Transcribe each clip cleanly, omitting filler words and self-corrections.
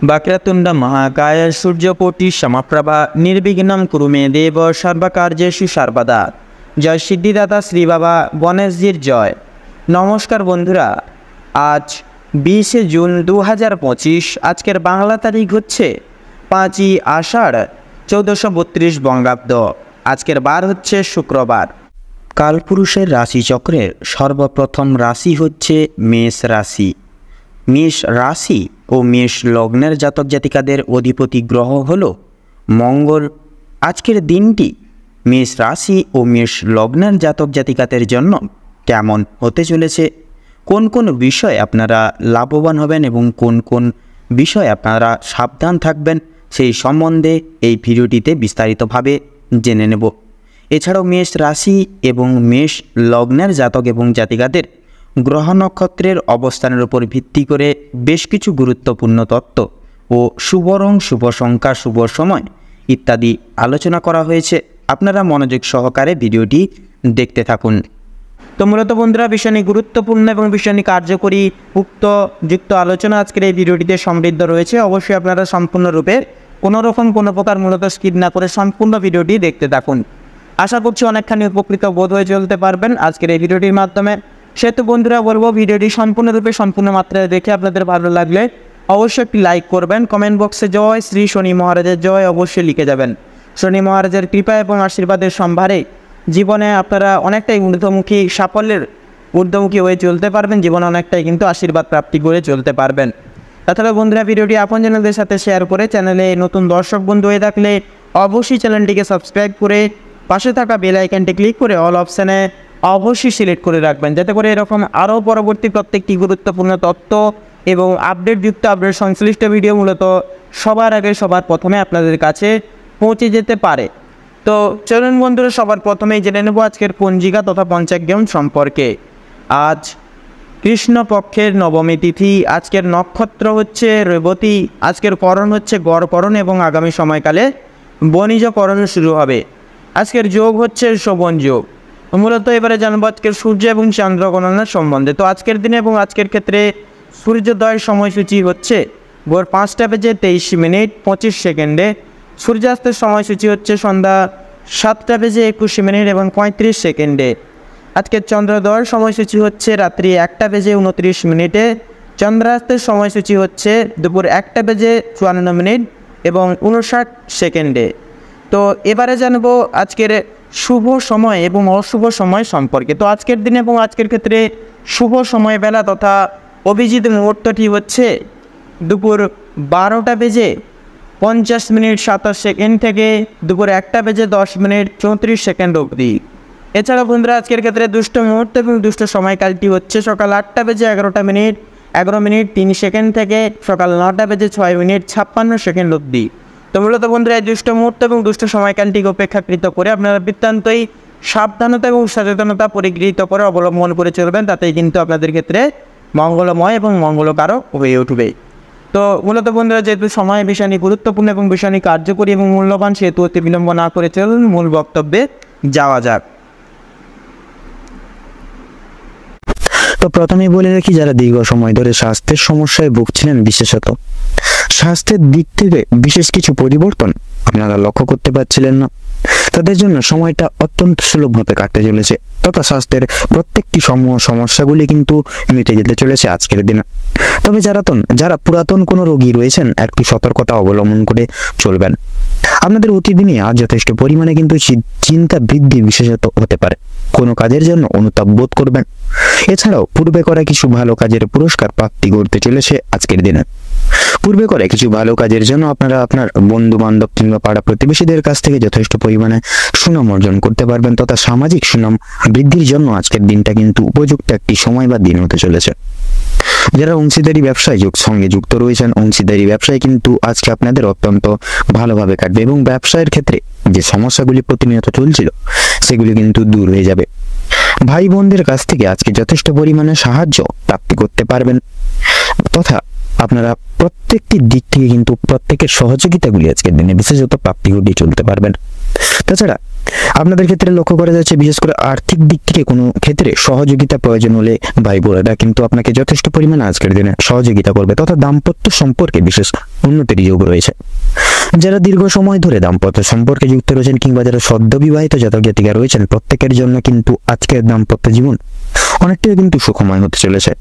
वक्रतुंड महाकाय सूर्यकोटि समप्रभा निर्विघ्नं कुरु मे देव सर्वकार्येषु सर्वदा। जय सिद्धिदाता श्री बाबा गणेशजीर जय। नमस्कार बंधुरा, आज 20 जून 2025। आजकेर बांगला तारीख होच्छे 5 आषाढ़ 1432 बंगाब्द। आजकेर बार होच्छे शुक्रवार। कालपुरुषेर राशिचक्रेर सर्वप्रथम राशि होच्छे मेष राशि। मेष राशि और मेष लग्नेर जातक जातिकादेर अधिपति ग्रह हलो मंगल। आजकेर दिनटी मेष राशि और मेष लग्नेर जातक जातिकादेर जन्य केमन होते चलेछे, कोन कोन विषय आपनारा लाभवान हबेन एबं कोन कोन विषय आपनारा साबधान थाकबेन सेई सम्बन्धे এই ভিডিওটিতে বিস্তারিতভাবে জেনে নেব। এছাড়াও মেষ রাশি এবং মেষ লগ্নের জাতক এবং জাতিকাদের গ্রহ নক্ষত্রের অবস্থানের উপর ভিত্তি করে বেশ কিছু গুরুত্বপূর্ণ তত্ত্ব ও শুভ রং, শুভ সংখ্যা, শুভ সময় ইত্যাদি আলোচনা করা হয়েছে। আপনারা মনোযোগ সহকারে ভিডিওটি দেখতে থাকুন। তো মূলত বন্ধুরা, ভীষণ গুরুত্বপূর্ণ এবং ভীষণ কার্যকরী যুক্ত আলোচনা আজকের এই ভিডিওটিতে সমৃদ্ধ রয়েছে। অবশ্যই আপনারা সম্পূর্ণরূপে কোনো প্রকার মূলত স্কিপ না করে সম্পূর্ণ ভিডিওটি দেখতে থাকুন। আশা করছি অনেকখানি উপকৃত বোধ হয়ে চলতে পারবেন আজকের এই ভিডিওটির মাধ্যমে। সেহেতু বন্ধুরা বলবো, ভিডিওটি সম্পূর্ণরূপে সম্পূর্ণ মাত্রায় দেখে আপনাদের ভালো লাগলে অবশ্যই একটি লাইক করবেন। কমেন্ট বক্সে জয় শ্রী শনি মহারাজের জয় অবশ্যই লিখে যাবেন। শনি মহারাজের কৃপা এবং আশীর্বাদের সম্ভারে জীবনে আপনারা অনেকটাই সাফল্যের ঊর্ধ্বমুখী হয়ে চলতে পারবেন। জীবনে অনেকটাই কিন্তু আশীর্বাদ প্রাপ্তি করে চলতে পারবেন। তাছাড়া বন্ধুরা, ভিডিওটি আপনজনদের সাথে শেয়ার করে, চ্যানেলে নতুন দর্শক বন্ধু হয়ে থাকলে অবশ্যই চ্যানেলটিকে সাবস্ক্রাইব করে পাশে থাকা বেল আইকনটি ক্লিক করে অল অপশানে অবশ্যই সিলেক্ট করে রাখবেন, যাতে করে এরকম আরও পরবর্তী প্রত্যেকটি গুরুত্বপূর্ণ তথ্য এবং আপডেট সংশ্লিষ্ট ভিডিও মূলত সবার আগে সবার প্রথমে আপনাদের কাছে পৌঁছে যেতে পারে। তো চলুন বন্ধুরা, সবার প্রথমেই জেনে নেব আজকের পঞ্জিকা তথা পঞ্চাঙ্গম সম্পর্কে। আজ কৃষ্ণপক্ষের নবমী তিথি। আজকের নক্ষত্র হচ্ছে রেবতী। আজকের করণ হচ্ছে গড়করণ এবং আগামী সময়কালে বণিজকরণ শুরু হবে। আজকের যোগ হচ্ছে শোভন যোগ। মূলত এবারে জানবো আজকের সূর্য এবং চন্দ্র গণনার সম্বন্ধে। তো আজকের দিনে এবং আজকের ক্ষেত্রে সূর্যোদয়ের সময়সূচি হচ্ছে ভোর 5:23:25 সূর্যাস্তের সময়সূচি হচ্ছে সন্ধ্যা 7:21 এবং 35 আজকের চন্দ্রোদয়ের সময়সূচি হচ্ছে রাত্রি 1:29। চন্দ্রাস্তের সময়সূচি হচ্ছে দুপুর 1:54 এবং 59। তো এবারে জানবো আজকের শুভ সময় এবং অশুভ সময় সম্পর্কে। তো আজকের দিনে এবং আজকের ক্ষেত্রে শুভ সময় বেলা তথা অভিজিৎ মুহূর্তটি হচ্ছে দুপুর 12:50:27 থেকে দুপুর 1:10:34 অবধি। এছাড়া বন্ধুরা, আজকের ক্ষেত্রে দুষ্ট মুহূর্ত এবং দুষ্ট সময়কালটি হচ্ছে সকাল 8:11:03 থেকে সকাল 9:06:56 অবধি। তো মূলত বন্ধুরা, এই দুষ্ট মুহূর্ত এবং দুষ্ট সময়কালটিকে উপেক্ষাকৃত করে আপনারা বৃত্তান্তই সাবধানতা এবং সচেতনতা পরিগৃহীত করে অবলম্বন করে চলবেন। তাতেই কিন্তু আপনাদের ক্ষেত্রে মঙ্গলময় এবং মঙ্গলকারক হয়ে উঠবে। তো মূলত বন্ধুরা, যেহেতু সময় ভীষণই গুরুত্বপূর্ণ এবং ভীষণই কার্যকরী এবং মূল্যবান, সেহেতু অতি বিলম্ব না করে চলুন মূল বক্তব্যে যাওয়া যাক। তো প্রথমেই বলে রাখি, যারা দীর্ঘ সময় ধরে স্বাস্থ্যের সমস্যায় ভুগছিলেন, বিশেষত স্বাস্থ্যের দিক থেকে বিশেষ কিছু পরিবর্তন আপনারা লক্ষ্য করতে পারছিলেন না, তাদের জন্য সময়টা অত্যন্ত সুলভভাবে কাটতে চলেছে তথা স্বাস্থ্যের প্রত্যেকটি সমস্যাগুলি কিন্তু মিটে যেতে চলেছে আজকের দিনে। তবে যারা পুরাতন কোনো রোগী রয়েছেন, একটু সতর্কতা অবলম্বন করে চলবেন। আপনাদের অতিদিনই আজ যথেষ্ট পরিমাণে কিন্তু চিন্তা বৃদ্ধি বিশেষত হতে পারে। কোনো কাজের জন্য অনুতাপ বোধ করবেন। এছাড়াও পূর্বে করা কিছু ভালো কাজের পুরস্কার প্রাপ্তি করতে চলেছে আজকের দিনে। পূর্বে করে কিছু ভালো কাজের জন্য আপনারা আপনার বন্ধু বান্ধব কিংবা পাড়া প্রতিবেশীদের কাছ থেকে যথেষ্ট পরিমাণে সুনাম অর্জন করতে পারবেন তথা সামাজিক সুনাম বৃদ্ধির জন্য আজকের দিনটা কিন্তু উপযুক্ত একটি সময় বা দিন হতে চলেছে। যারা অংশীদারি ব্যবসায় সঙ্গে যুক্ত রয়েছেন, অংশীদারি ব্যবসায় কিন্তু আজকে আপনাদের অত্যন্ত ভালোভাবে কাটবে এবং ব্যবসায়ের ক্ষেত্রে যে সমস্যাগুলি প্রতিনিয়ত চলছিল সেগুলি কিন্তু দূর হয়ে যাবে। ভাই বোনদের কাছ থেকে আজকে যথেষ্ট পরিমাণে সাহায্য প্রাপ্তি করতে পারবেন তথা আপনারা প্রত্যেকটি দিক থেকে কিন্তু প্রত্যেকের সহযোগিতাগুলি আজকের দিনে বিশেষত প্রাপ্তি ঘটিয়ে চলতে পারবেন। তাছাড়া আপনাদের ক্ষেত্রে লক্ষ্য করা যাচ্ছে বিশেষ করে আর্থিক দিক থেকে কোনো ক্ষেত্রে সহযোগিতা প্রয়োজন হলে ভাই বোনেরা কিন্তু আপনাকে যথেষ্ট পরিমাণে আজকের দিনে সহযোগিতা করবে তথা দাম্পত্য সম্পর্কে বিশেষ উন্নতির যোগ রয়েছে। যারা দীর্ঘ সময় ধরে দাম্পত্য সম্পর্কে যুক্ত রয়েছেন কিংবা যারা সদ্য বিবাহিত জাতক জাতিকা রয়েছেন প্রত্যেকের জন্য কিন্তু আজকের দাম্পত্য জীবন অনেকটাই কিন্তু সুখময় হতে চলেছে।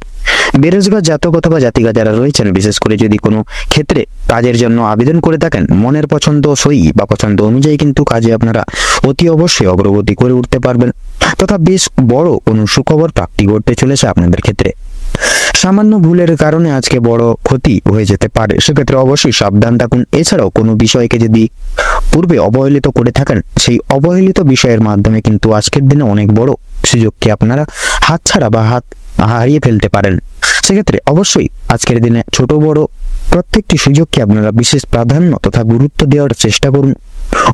বেরোজগার জাতক অথবা জাতিকা যারা রয়েছেন বিশেষ করে যদি কোনো ক্ষেত্রে কাজের জন্য আবেদন করে থাকেন মনের পছন্দ সই বা পছন্দ অনুযায়ী কিন্তু কাজে আপনারা অতি অবশ্যই অগ্রগতি করে উঠতে পারবেন তথা বেশ বড় কোনো সুখবর প্রাপ্তি ঘটতে চলেছে আপনাদের ক্ষেত্রে। সামান্য ভুলের কারণে আজকে বড় ক্ষতি হয়ে যেতে পারে, সেক্ষেত্রে অবশ্যই সাবধান থাকুন। এছাড়াও কোনো বিষয়কে যদি পূর্বে অবহেলিত করে থাকেন সেই অবহেলিত বিষয়ের মাধ্যমে কিন্তু আজকের দিনে অনেক বড় সুযোগকে আপনারা হাতছাড়া বা হারিয়ে ফেলতে পারেন। সেক্ষেত্রে অবশ্যই আজকের দিনে ছোট বড় প্রত্যেকটি সুযোগকে আপনারা বিশেষ প্রাধান্য তথা গুরুত্ব দেওয়ার চেষ্টা করুন।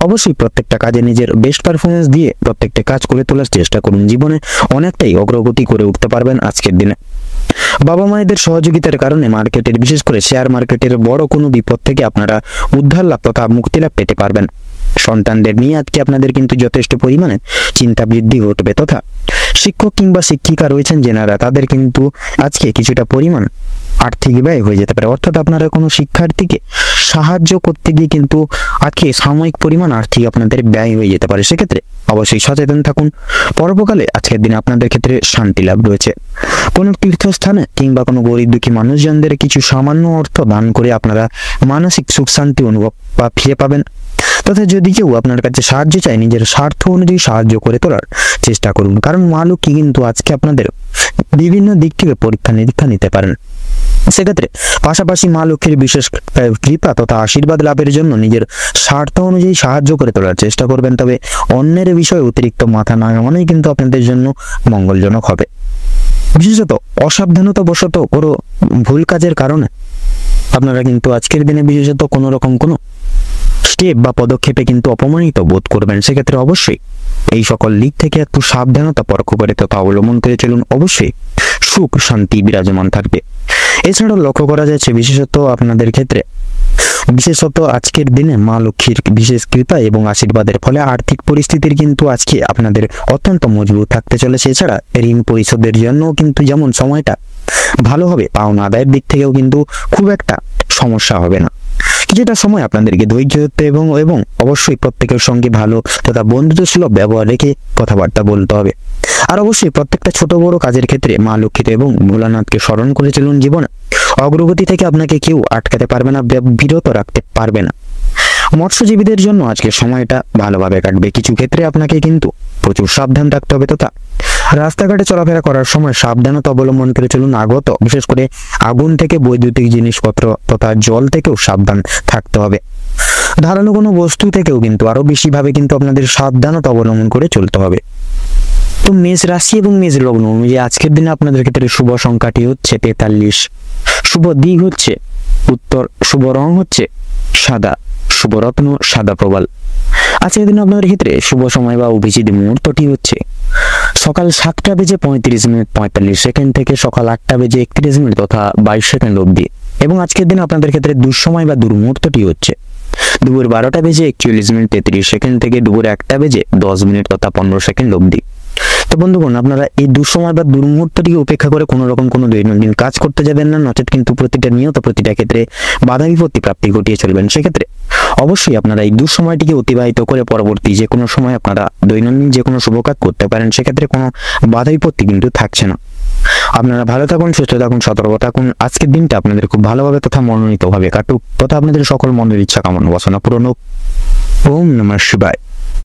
অবশ্যই প্রত্যেকটা কাজে নিজের বেস্ট পারফরমেন্স দিয়ে প্রত্যেকটা কাজ করে তোলার চেষ্টা করুন। জীবনে অনেকটাই অগ্রগতি করে উঠতে পারবেন আজকের দিনে। বাবা মায়েদের সহযোগিতার কারণে মার্কেটের বিশেষ করে শেয়ার মার্কেটের বড় কোনো বিপদ থেকে আপনারা উদ্ধার লাভ তথা মুক্তি লাভ পেতে পারবেন। সন্তানদের নিয়ে আজকে আপনাদের কিন্তু যথেষ্ট পরিমাণে চিন্তা বৃদ্ধি ঘটবে তথা শিক্ষক কিংবা শিক্ষিকা রয়েছেন যেনারা তাদের কিন্তু আজকে কিছুটা পরিমাণ আর্থিক ব্যয় হয়ে যেতে পারে, অর্থাৎ আপনারা কোনো শিক্ষার্থীকে সাহায্য করতে গিয়ে কিন্তু আজকে সাময়িক পরিমাণ আর্থিক আপনাদের ব্যয় হয়ে যেতে পারে। সেক্ষেত্রে অবশ্যই সচেতন থাকুন। পরবর্তীকালে আজকের দিনে আপনাদের ক্ষেত্রে শান্তি লাভ রয়েছে। কোনো তীর্থস্থানে কিংবা কোনো গরিব দুঃখী মানুষজনদের কিছু সামান্য অর্থ দান করে আপনারা মানসিক সুখ শান্তি অনুভব বা ফিরে পাবেন তথা যদি কেউ আপনার কাছে সাহায্য চায় নিজের স্বার্থ অনুযায়ী সাহায্য করে তোলার চেষ্টা করুন, কারণ মা লক্ষ্মী কিন্তু আজকে আপনাদের বিভিন্ন দিক থেকে পরীক্ষা নিরীক্ষা নিতে পারেন। সেক্ষেত্রে পাশাপাশি মা লক্ষ্মীর বিশেষ কৃপা তথা আশীর্বাদ লাভের জন্য নিজের স্বার্থ অনুযায়ী সাহায্য করে তোলার চেষ্টা করবেন, তবে অন্যের বিষয়ে অতিরিক্ত মাথা না ঘামানোই কিন্তু আপনাদের জন্য মঙ্গলজনক হবে। বিশেষত অসাবধানতা বশত কোনো ভুল কাজের কারণে আপনারা কিন্তু আজকের দিনে বিশেষত কোনো রকম কোনো স্টেপ বা পদক্ষেপে কিন্তু অপমানিত বোধ করবেন। সেক্ষেত্রে অবশ্যই এই সকল দিক থেকে একটু সাবধানতা পরখ করে তথা অবলম্বন করে চলুন, অবশ্যই সুখ শান্তি বিরাজমান থাকবে। এছাড়াও লক্ষ্য করা যাচ্ছে বিশেষত আপনাদের ক্ষেত্রে বিশেষত আজকের দিনে মা লক্ষ্মীর বিশেষ কৃপা এবং আশীর্বাদের ফলে আর্থিক পরিস্থিতির কিন্তু আজকে আপনাদের অত্যন্ত মজবুত থাকতে চলেছে। এছাড়া ঋণ পরিশোধের জন্য কিন্তু যেমন সময়টা ভালো হবে, পাওনা আদায়ের দিক থেকেও কিন্তু খুব একটা সমস্যা হবে না। কিছুটা সময় আপনাদেরকে ধৈর্য ধরতে এবং অবশ্যই প্রত্যেকের সঙ্গে ভালো তথা বন্ধুত্বসুলভ ব্যবহার রেখে কথাবার্তা বলতে হবে। আর অবশ্যই প্রত্যেকটা ছোট বড় কাজের ক্ষেত্রে মা লক্ষ্মীতে এবং ভোলানাথকে স্মরণ করে চলুন। জীবনে অগ্রগতি থেকে আপনাকে কেউ আটকাতে পারবে না, বিরত রাখতে পারবে না। মৎস্যজীবীদের জন্য আজকে সময়টা ভালোভাবে কাটবে। কিছু ক্ষেত্রে আপনাকে কিন্তু প্রচুর সাবধান থাকতে হবে তথা রাস্তাঘাটে চলাফেরা করার সময় সাবধানতা অবলম্বন করে চলুন। আগত বিশেষ করে আগুন থেকে বৈদ্যুতিক জিনিসপত্র তথা জল থেকেও সাবধান থাকতে হবে। ধারালো কোনো বস্তু থেকেও কিন্তু আরো বেশিভাবে কিন্তু আপনাদের সাবধানতা অবলম্বন করে চলতে হবে। তো মেষ রাশি এবং মেষ লগ্ন অনুযায়ী আজকের দিনে আপনাদের ক্ষেত্রে শুভ সংখ্যাটি হচ্ছে 43, শুভ দিক হচ্ছে উত্তর, শুভ রং হচ্ছে সাদা, শুভ রত্ন সাদা প্রবাল। আজকের দিনে আপনাদের ক্ষেত্রে শুভ সময় বা অভিজিৎ মুহূর্তটি হচ্ছে সকাল 7:35 থেকে সকাল 8:31 তথা 22 সেকেন্ড অবধি, এবং আজকের দিনে আপনাদের ক্ষেত্রে দুঃসময় বা দুর্মুহূর্তটি হচ্ছে দুপুর 12:41 থেকে দুপুর 1:10 তথা 15 সেকেন্ড অবধি। তো বন্ধুগণ, আপনারা এই দুঃসময় বা দুর্মুহূর্তটিকে উপেক্ষা করে কোনো রকম কোনো দৈনন্দিন কাজ করতে যাবেন না, নচেত কিন্তু প্রতিটা ক্ষেত্রে বাধা বিপত্তি প্রাপ্তি ঘটিয়ে চলবেন। সেক্ষেত্রে অবশ্যই আপনারা এই দুঃসময়টিকে অতিবাহিত করে পরবর্তী যে কোনো সময় আপনারা দৈনন্দিন যে কোনো শুভ কাজ করতে পারেন, সেক্ষেত্রে কোনো বাধা বিপত্তি কিন্তু থাকছে না। আপনারা ভালো থাকুন, সুস্থ থাকুন, সতর্ক থাকুন। আজকের দিনটা আপনাদের খুব ভালোভাবে তথা মনোনীতভাবে কাটুক তথা আপনাদের সকল মনের ইচ্ছা কামনা বাসনা পূরণ হোক। ওম নমঃ শিবায়।